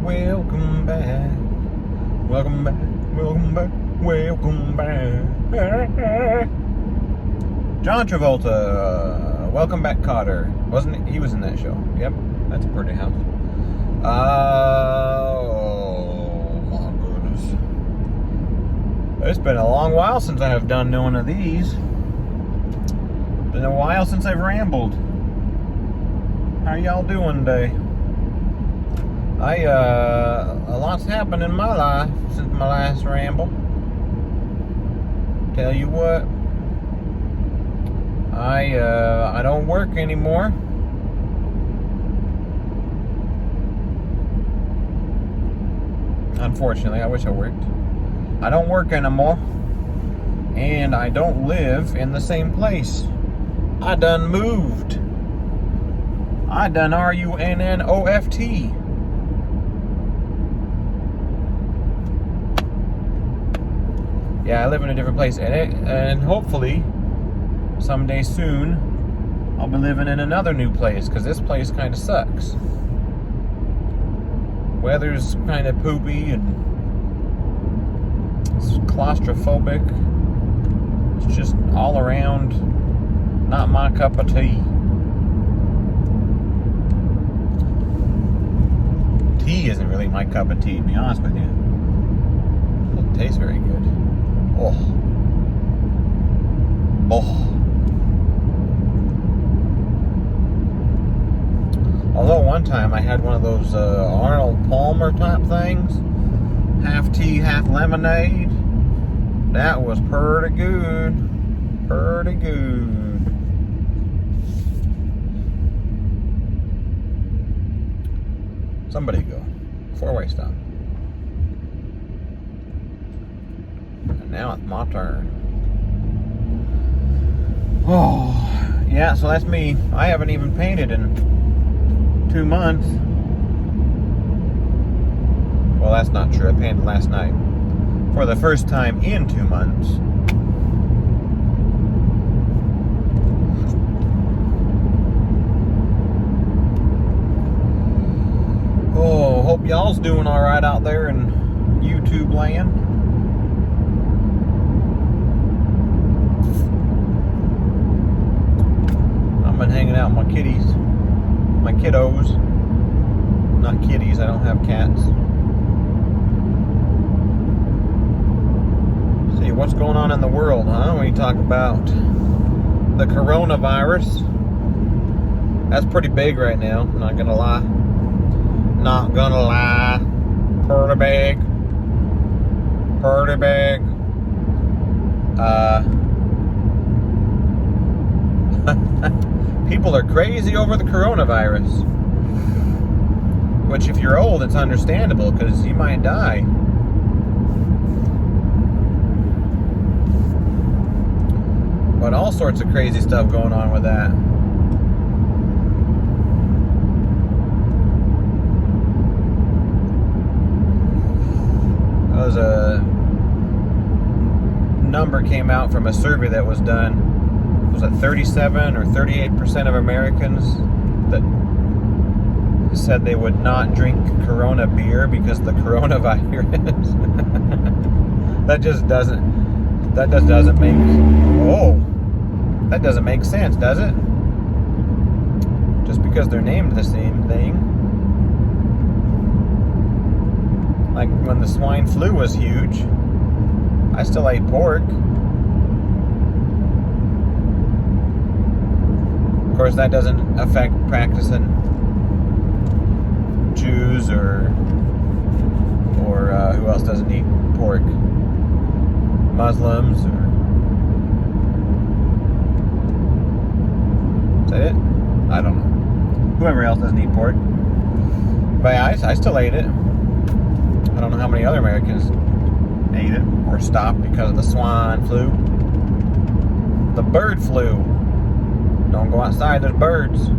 Welcome back. Welcome back. Welcome back. Welcome back. John Travolta. Welcome back, Cotter. Wasn't he? He was in that show. Yep. That's a pretty house. Oh my goodness. It's been a long while since I have done one of these. Been a while since I've rambled. How y'all doing today? A lot's happened in my life since my last ramble. Tell you what, I don't work anymore. Unfortunately, I wish I worked. I don't work anymore, and I don't live in the same place. I done moved. I done RUNNOFT. Yeah, I live in a different place, and hopefully someday soon I'll be living in another new place, because this place kind of sucks. Weather's kind of poopy and it's claustrophobic. It's just all around not my cup of tea. Tea isn't really my cup of tea, to be honest with you. It doesn't taste very good. Oh. Although one time I had one of those Arnold Palmer type things, half tea, half lemonade. That was pretty good. Pretty good. Somebody go. Four-way stop. And now it's my turn. Oh, yeah, so that's me. I haven't even painted in 2 months. Well, that's not true. I painted last night. For the first time in 2 months. Oh, hope y'all's doing alright out there in YouTube land. I've been hanging out with my kitties. My kiddos. Not kitties, I don't have cats. See, what's going on in the world, huh? When you talk about the coronavirus. That's pretty big right now, not gonna lie. Not gonna lie. Pretty big. Pretty big. People are crazy over the coronavirus. Which, if you're old, it's understandable, because you might die. But all sorts of crazy stuff going on with that. There was a number came out from a survey that was done. Was it 37 or 38% of Americans that said they would not drink Corona beer because of the coronavirus? That just doesn't make sense, does it? Just because they're named the same thing. Like when the swine flu was huge, I still ate pork. Of course, that doesn't affect practicing Jews or who else doesn't eat pork? Muslims or is that it? I don't know. Whoever else doesn't eat pork. But yeah, I still ate it. I don't know how many other Americans ate it or stopped because of the swine flu. The bird flu. Don't go outside, there's birds.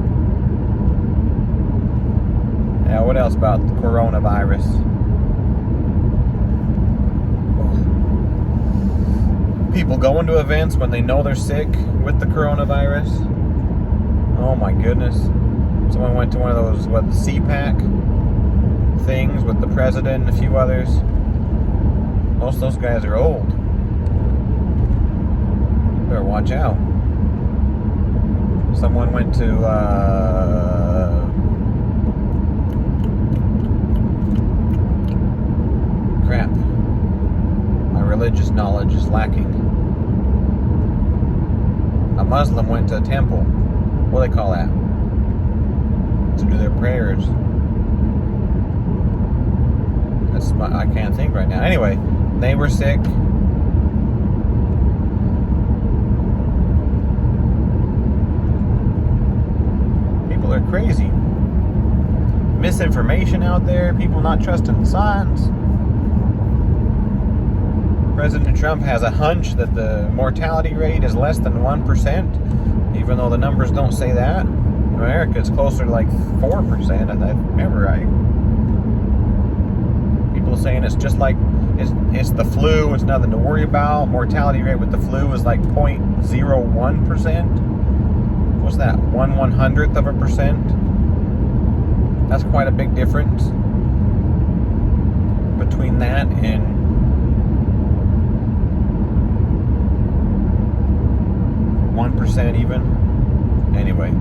Yeah, what else about the coronavirus? People going to events when they know they're sick with the coronavirus. Oh my goodness. Someone went to one of those, the CPAC things with the president and a few others. Most of those guys are old. Better watch out. Someone went to crap. My religious knowledge is lacking. A Muslim went to a temple. What do they call that? To do their prayers. I can't think right now. Anyway, they were sick. People are crazy. Misinformation out there. People not trusting the signs. President Trump has a hunch that the mortality rate is less than 1%, even though the numbers don't say that. In America, it's closer to like 4%, if I remember right. People saying it's just like, it's the flu, it's nothing to worry about. Mortality rate with the flu is like 0.01%. What's that, 1/100th of a percent? That's quite a big difference between that and 1% even. Anyway,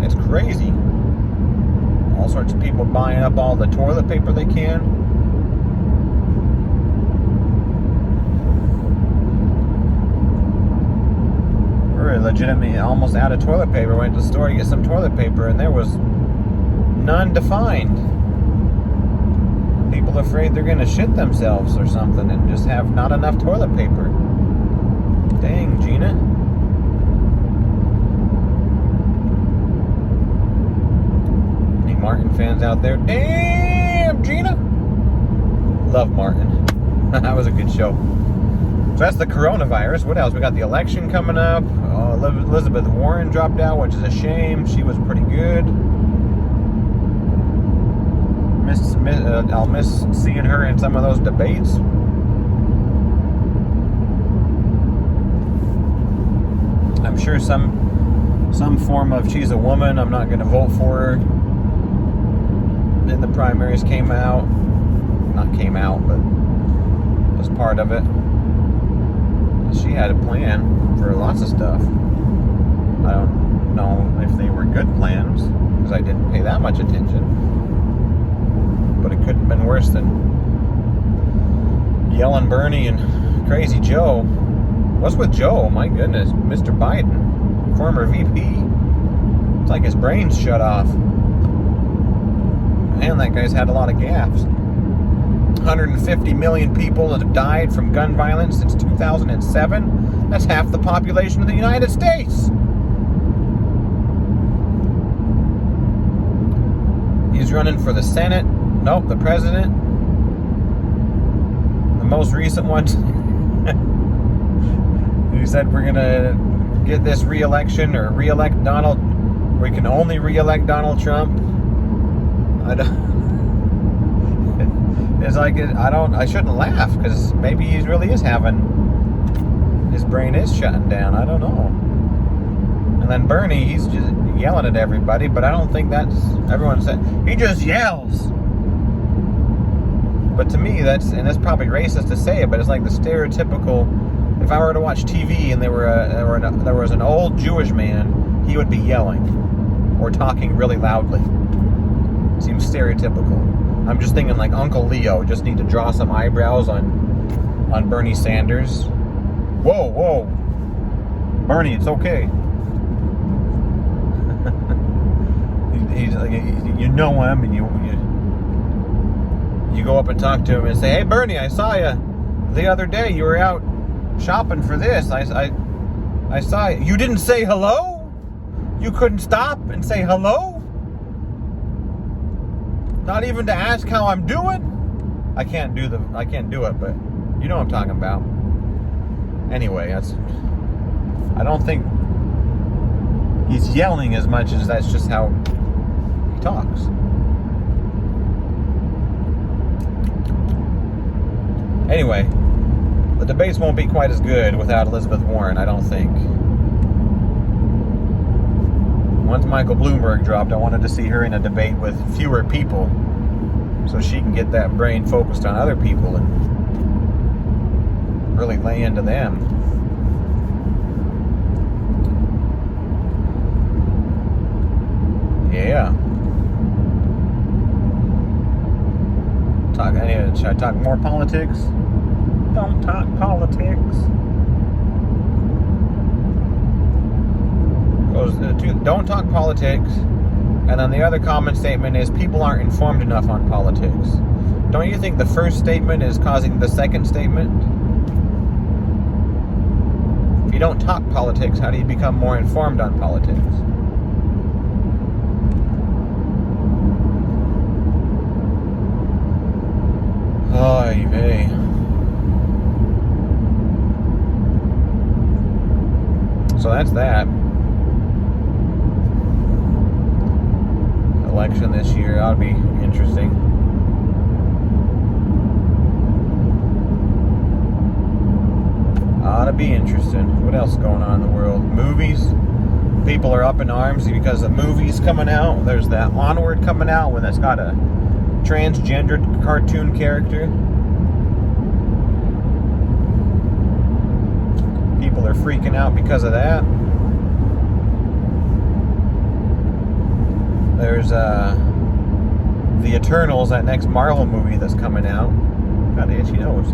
it's crazy. All sorts of people buying up all the toilet paper they can. We're legitimately almost out of toilet paper. Went to the store to get some toilet paper and there was none to find. People afraid they're gonna shit themselves or something and just have not enough toilet paper. Dang, Gina. Any Martin fans out there? Damn, Gina. Love Martin. That was a good show. So that's the coronavirus. What else? We got the election coming up. Elizabeth Warren dropped out, which is a shame. She was pretty good. I'll miss seeing her in some of those debates. I'm sure some form of she's a woman, I'm not going to vote for her. Then the primaries came out, but was part of it. She had a plan for lots of stuff. I don't know if they were good plans because I didn't pay that much attention. But it couldn't have been worse than yelling Bernie and Crazy Joe. What's with Joe? My goodness. Mr. Biden, former VP. It's like his brain's shut off. Man, that guy's had a lot of gaffes. 150 million people that have died from gun violence since 2007. That's half the population of the United States. He's running for the Senate. Nope, the president. The most recent one. He said we're going to get this re-election or re-elect Donald. We can only re-elect Donald Trump. It's like, I shouldn't laugh because maybe he really is his brain is shutting down. I don't know. And then Bernie, he's just yelling at everybody, but I don't think everyone said, he just yells. But to me, and it's probably racist to say it, but it's like the stereotypical, if I were to watch TV and there was an old Jewish man, he would be yelling or talking really loudly. Seems stereotypical. I'm just thinking like Uncle Leo, just need to draw some eyebrows on Bernie Sanders. Whoa. Bernie, it's okay. He's like, you know him, and you go up and talk to him and say, hey Bernie, I saw you the other day. You were out shopping for this. I saw you. You didn't say hello? You couldn't stop and say hello? Not even to ask how I'm doing? I can't do it, but you know what I'm talking about. Anyway, I don't think he's yelling as much as that's just how he talks. Anyway, the debates won't be quite as good without Elizabeth Warren, I don't think. once Michael Bloomberg dropped, I wanted to see her in a debate with fewer people so she can get that brain focused on other people and really lay into them. Yeah. Should I talk more politics? Don't talk politics. Don't talk politics. And then the other common statement is people aren't informed enough on politics. Don't you think the first statement is causing the second statement? If you don't talk politics, how do you become more informed on politics? Oy vey. So that's that. Election this year ought to be interesting. Ought to be interesting. What else is going on in the world? Movies. People are up in arms because of movies coming out. There's that Onward coming out when it's got a transgendered cartoon character. People are freaking out because of that. There's the Eternals, that next Marvel movie that's coming out. Got an itchy nose.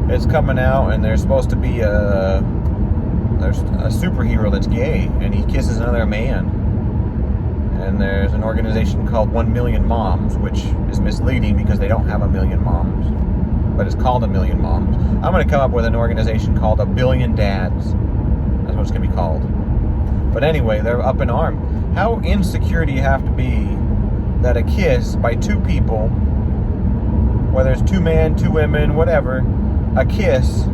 It's coming out, and there's supposed to be there's a superhero that's gay, and he kisses another man. And there's an organization called 1 Million Moms, which is misleading because they don't have 1 million moms. But it's called 1 Million Moms. I'm going to come up with an organization called 1 Billion Dads. That's what it's going to be called. But anyway, they're up in arms. How insecure do you have to be that a kiss by two people, whether it's 2 men, 2 women, whatever, a kiss,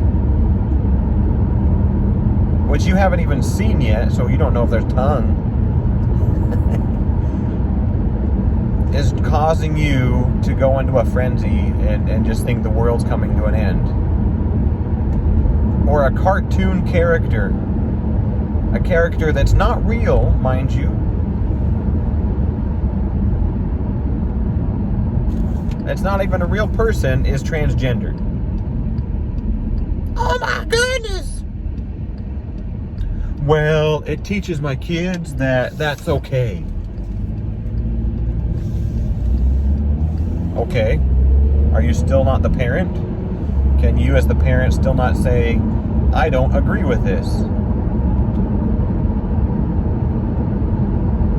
which you haven't even seen yet, so you don't know if there's tongue, is causing you to go into a frenzy and just think the world's coming to an end? Or a cartoon character, a character that's not real, mind you, it's not even a real person, is transgendered. Oh my goodness! Well, it teaches my kids that that's okay. Okay. Are you still not the parent? Can you as the parent still not say, I don't agree with this?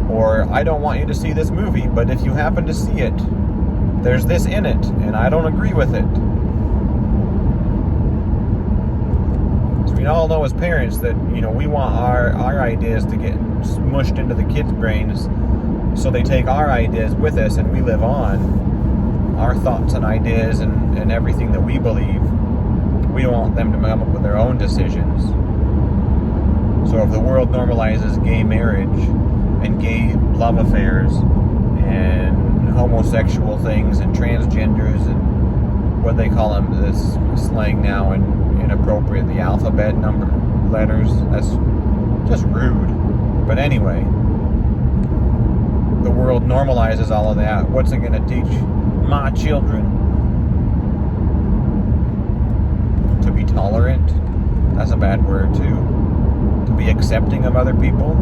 Or, I don't want you to see this movie, but if you happen to see it, there's this in it, and I don't agree with it. So we all know as parents that, we want our ideas to get smushed into the kids' brains, so they take our ideas with us and we live on. Our thoughts and ideas and everything that we believe. We don't want them to come up with their own decisions. So if the world normalizes gay marriage and gay love affairs and homosexual things and transgenders and what they call them, this slang now and inappropriate, the alphabet number letters, that's just rude. But anyway, the world normalizes all of that. What's it going to teach my children? To be tolerant? That's a bad word too. To be accepting of other people?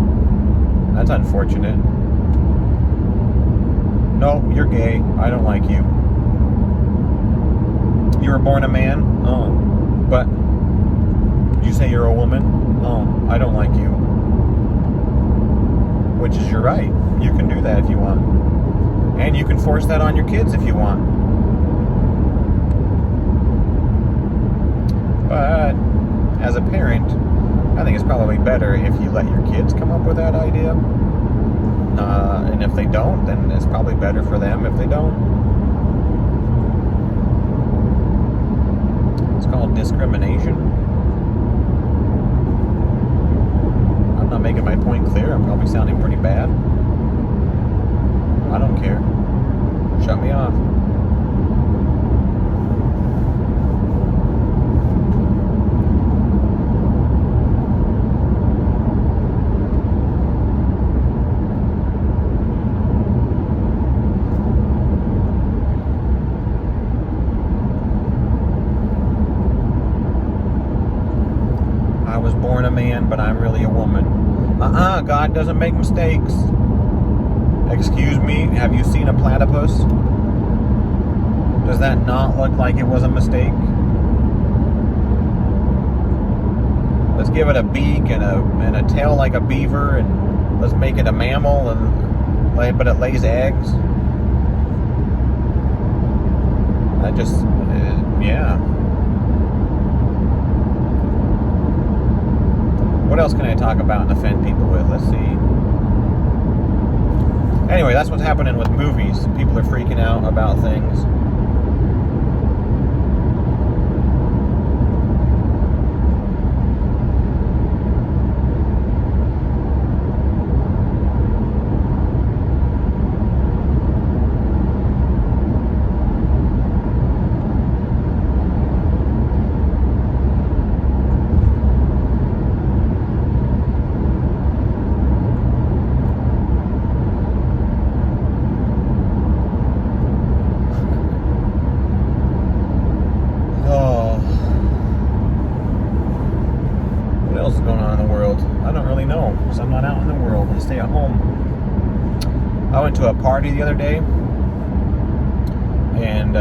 That's unfortunate. No, you're gay. I don't like you. You were born a man? Oh. But you say you're a woman? Oh, I don't like you. Which is your right. You can do that if you want. And you can force that on your kids if you want. But as a parent, I think it's probably better if you let your kids come up with that idea. And if they don't, then it's probably better for them if they don't. It's called discrimination. I'm not making my point clear. I'm probably sounding pretty bad. I don't care. Shut me off. I was born a man, but I'm really a woman. God doesn't make mistakes. Excuse me, have you seen a platypus? Does that not look like it was a mistake? Let's give it a beak and a tail like a beaver, and let's make it a mammal, but it lays eggs. Yeah. What else can I talk about and offend people with? Let's see. Anyway, that's what's happening with movies. People are freaking out about things. I'm not out in the world. I stay at home. I went to a party the other day, and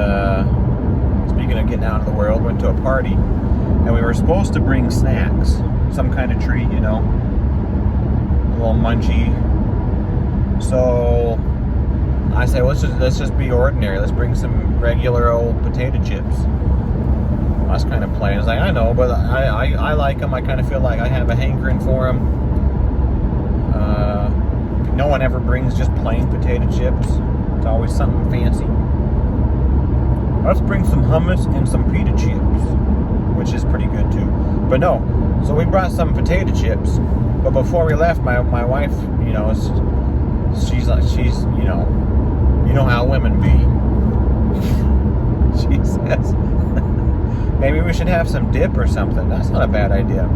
speaking of getting out of the world, went to a party, and we were supposed to bring snacks, some kind of treat, a little munchie. So I said, let's just be ordinary. Let's bring some regular old potato chips. I was kind of playing. I was like, I know, but I like them. I kind of feel like I have a hankering for them. No one ever brings just plain potato chips. It's always something fancy. Let's bring some hummus and some pita chips, which is pretty good too. But no, so we brought some potato chips. But before we left, my wife, she's how women be. She says, maybe we should have some dip or something. That's not a bad idea.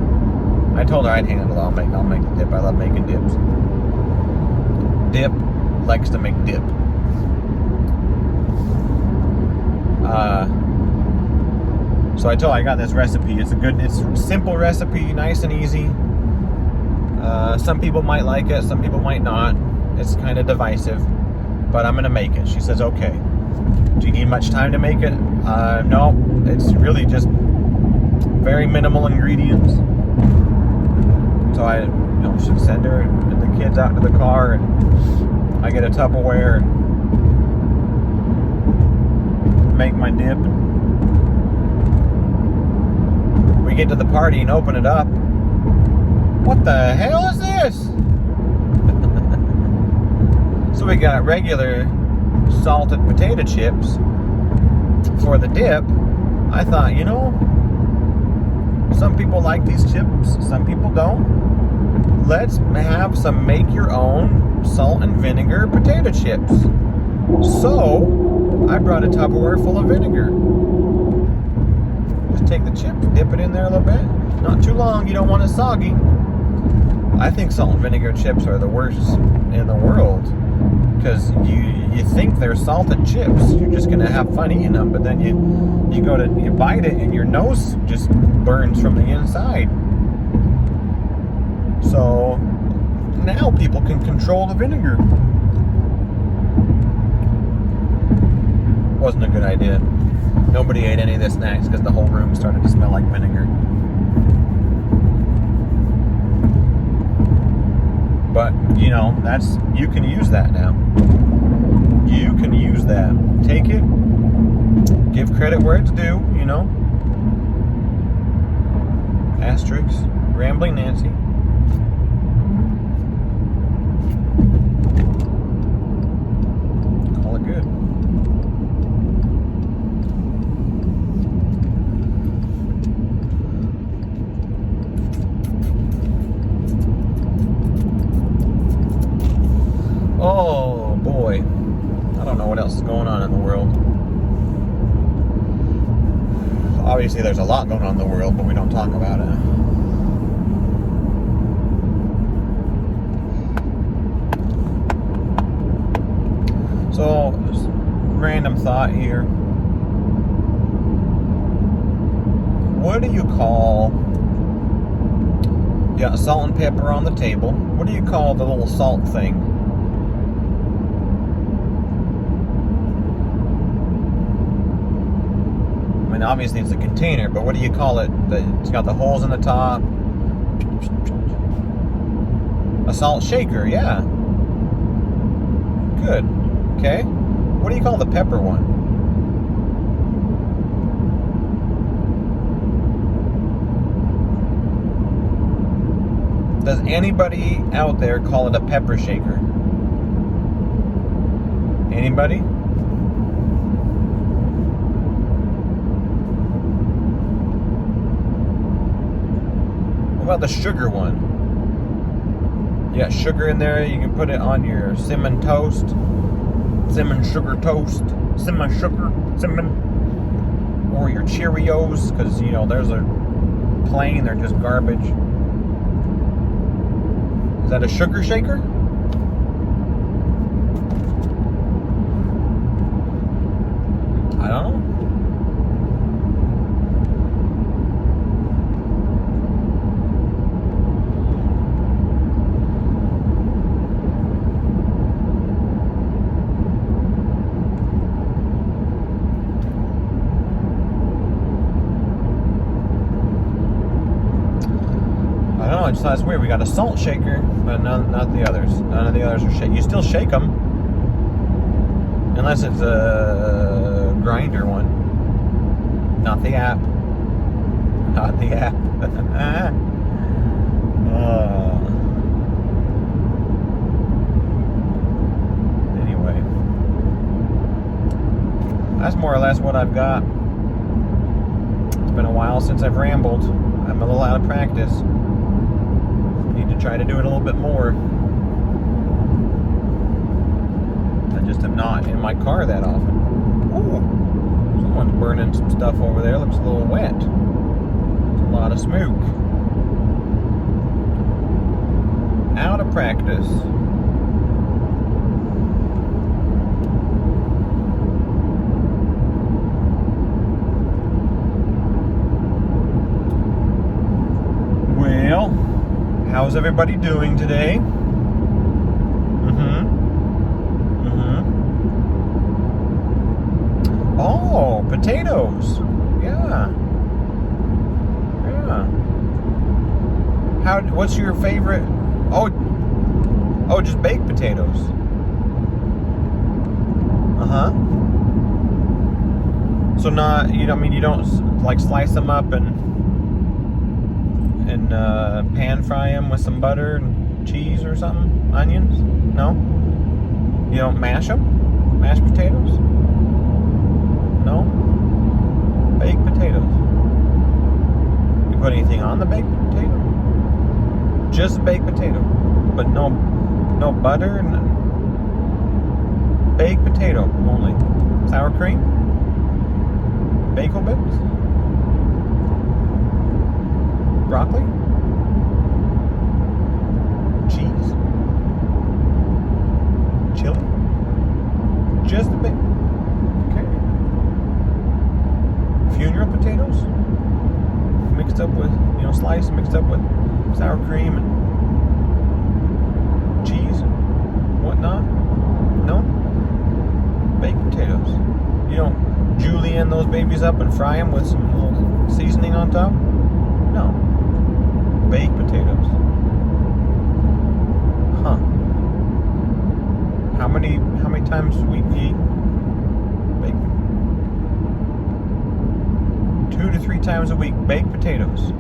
I told her I'd handle it. I'll make the dip. I love making dips. Dip likes to make dip. So I told her I got this recipe. It's a simple recipe, nice and easy. Some people might like it, some people might not. It's kind of divisive, but I'm gonna make it. She says, okay. Do you need much time to make it? No, it's really just very minimal ingredients. So I should send her and the kids out to the car, and I get a Tupperware and make my dip. We get to the party and open it up. What the hell is this? So we got regular salted potato chips for the dip. I thought, some people like these chips, some people don't. Let's have some make your own salt and vinegar potato chips. So I brought a Tupperware full of vinegar. Just take the chips, dip it in there a little bit. Not too long, you don't want it soggy. I think salt and vinegar chips are the worst in the world, because you think they're salted chips. You're just gonna have fun eating them, but then you bite it and your nose just burns from the inside. So now people can control the vinegar. Wasn't a good idea. Nobody ate any of the snacks because the whole room started to smell like vinegar. But, you can use that now. You can use that. Take it, give credit where it's due, Asterix, Rambling Nancy. Call it good. Oh boy, I don't know what else is going on in the world. Obviously there's a lot going on in the world, but we don't talk about it. So, random thought here. What do you call You got salt and pepper on the table. What do you call the little salt thing? I mean, obviously it's a container, but what do you call it? It's got the holes in the top. A salt shaker, yeah. Good. Okay. What do you call the pepper one? Does anybody out there call it a pepper shaker? Anybody? What about the sugar one? You got sugar in there, you can put it on your cinnamon toast. Cinnamon sugar toast. Cinnamon sugar. Cinnamon. Or your Cheerios, because, you know, theirs are plain, they're just garbage. Is that a sugar shaker? I don't know. I just thought it's weird. We got a salt shaker, but not the others. None of the others are shake. You still shake them, unless it's a grinder one. Not the app. Not the app. Anyway, that's more or less what I've got. It's been a while since I've rambled. I'm a little out of practice. Need to try to do it a little bit more. I just am not in my car that often. Ooh, someone's burning some stuff over there. Looks a little wet. It's a lot of smoke. Out of practice. Well, how's everybody doing today? Oh, potatoes. Yeah. Yeah. What's your favorite? Oh, just baked potatoes. So not, you don't like slice them up and pan fry them with some butter and cheese or something? Onions? No? You don't mash them? Mashed potatoes? No? Baked potatoes. You put anything on the baked potato? Just baked potato. But no butter? Baked potato only. Sour cream? Bagel bits? Broccoli? Cheese? Chili? Just a bit. Okay. Funeral potatoes? Mixed up with, sliced, mixed up with sour cream and cheese and whatnot? No? Baked potatoes. You don't julienne those babies up and fry them with some little seasoning on top? No. Baked potatoes. Huh. How many times a week do you eat baked? 2 to 3 times a week, baked potatoes.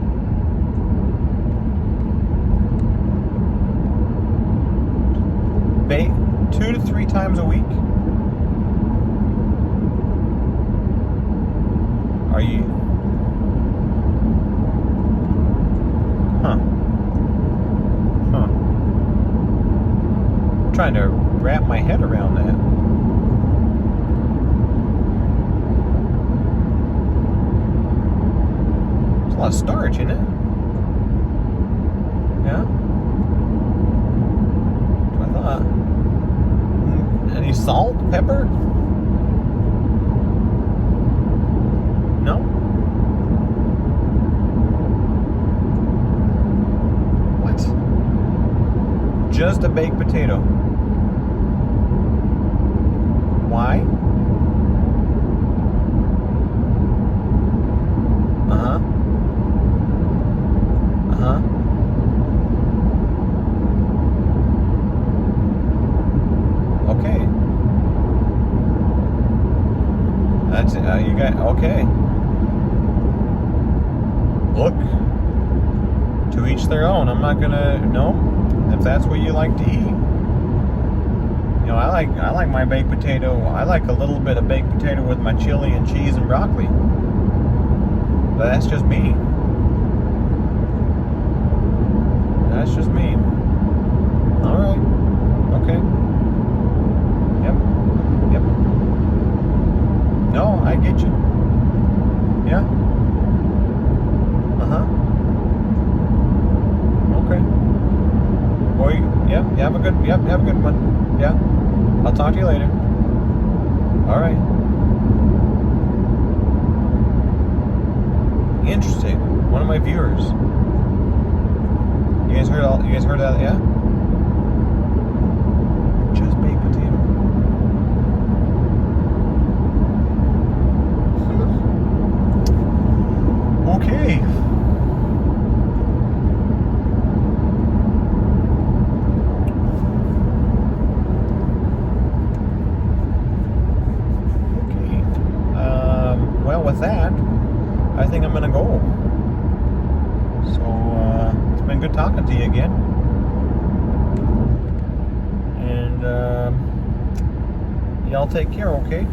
Baked 2 to 3 times a week? Are you? I'm trying to wrap my head around that. It's a lot of starch, isn't it? Yeah? That's what I thought. Any salt? Pepper? No? Just a baked potato. Why? Uh-huh. Uh-huh. Okay. That's it. You got, okay. Look, to each their own. I'm not gonna, no, if that's what you like to eat. You know, I like my baked potato. I like a little bit of baked potato with my chili and cheese and broccoli. But that's just me. That's just me. All right. Okay. Yep. Yep. No, I get you. Yeah. Uh-huh. Okay. Boy, yep, you have a good one. Yeah. I'll talk to you later. All right. Interesting. One of my viewers. You guys heard that? Yeah? Just baked potato. Okay. Well, with that, I think I'm gonna go. So it's been good talking to you again, and y'all take care. Okay.